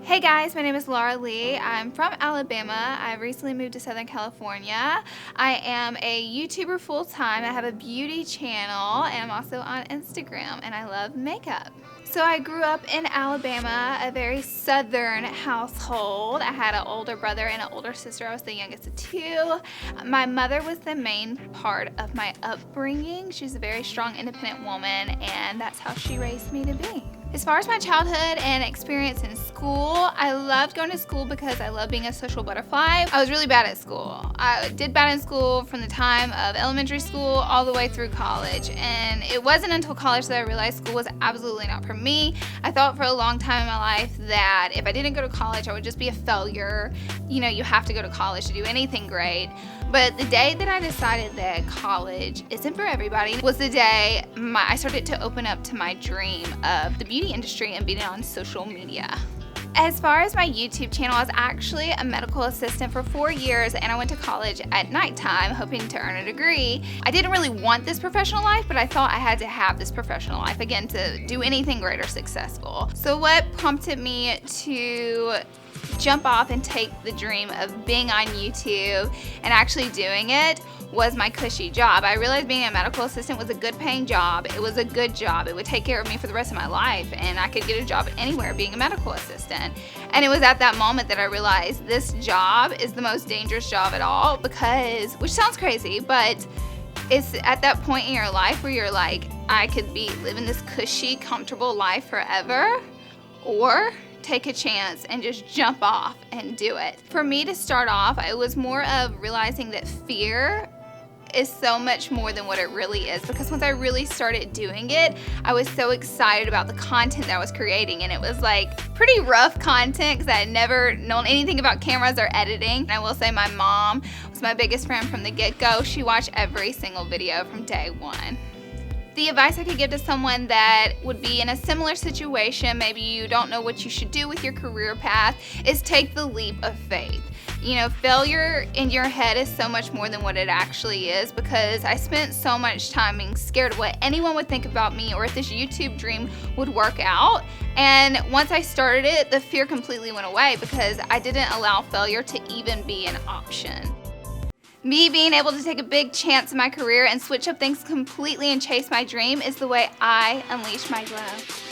Hey guys, my name is Laura Lee. I'm from Alabama. I recently moved to Southern California. I am a YouTuber full-time. I have a beauty channel and I'm also on Instagram, and I love makeup. So I grew up in Alabama, a very southern household. I had an older brother and an older sister. I was the youngest of two. My mother was the main part of my upbringing. She's a very strong, independent woman, and that's how she raised me to be. As far as my childhood and experience in school, I loved going to school because I love being a social butterfly. I was really bad at school. I did bad in school from the time of elementary school all the way through college, and it wasn't until college that I realized school was absolutely not for me. I thought for a long time in my life that if I didn't go to college, I would just be a failure. You know, you have to go to college to do anything great. But the day that I decided that college isn't for everybody was the day I started to open up to my dream of the beauty industry and being on social media. As far as my YouTube channel, I was actually a medical assistant for 4 years, and I went to college at nighttime hoping to earn a degree. I didn't really want this professional life, but I thought I had to have this professional life again to do anything great or successful. So what prompted me to jump off and take the dream of being on YouTube and actually doing it was my cushy job. I realized being a medical assistant was a good paying job. It was a good job. It would take care of me for the rest of my life, and I could get a job anywhere being a medical assistant. And it was at that moment that I realized this job is the most dangerous job at all, because, which sounds crazy, but it's at that point in your life where you're like, I could be living this cushy, comfortable life forever, or take a chance and just jump off and do it. For me to start off, it was more of realizing that fear is so much more than what it really is, because once I really started doing it, I was so excited about the content that I was creating, and it was like pretty rough content because I had never known anything about cameras or editing. And I will say my mom was my biggest friend from the get-go. She watched every single video from day one. The advice I could give to someone that would be in a similar situation, maybe you don't know what you should do with your career path, is take the leap of faith. You know, failure in your head is so much more than what it actually is, because I spent so much time being scared of what anyone would think about me or if this YouTube dream would work out. And once I started it, the fear completely went away because I didn't allow failure to even be an option. Me being able to take a big chance in my career and switch up things completely and chase my dream is the way I unleash my glow.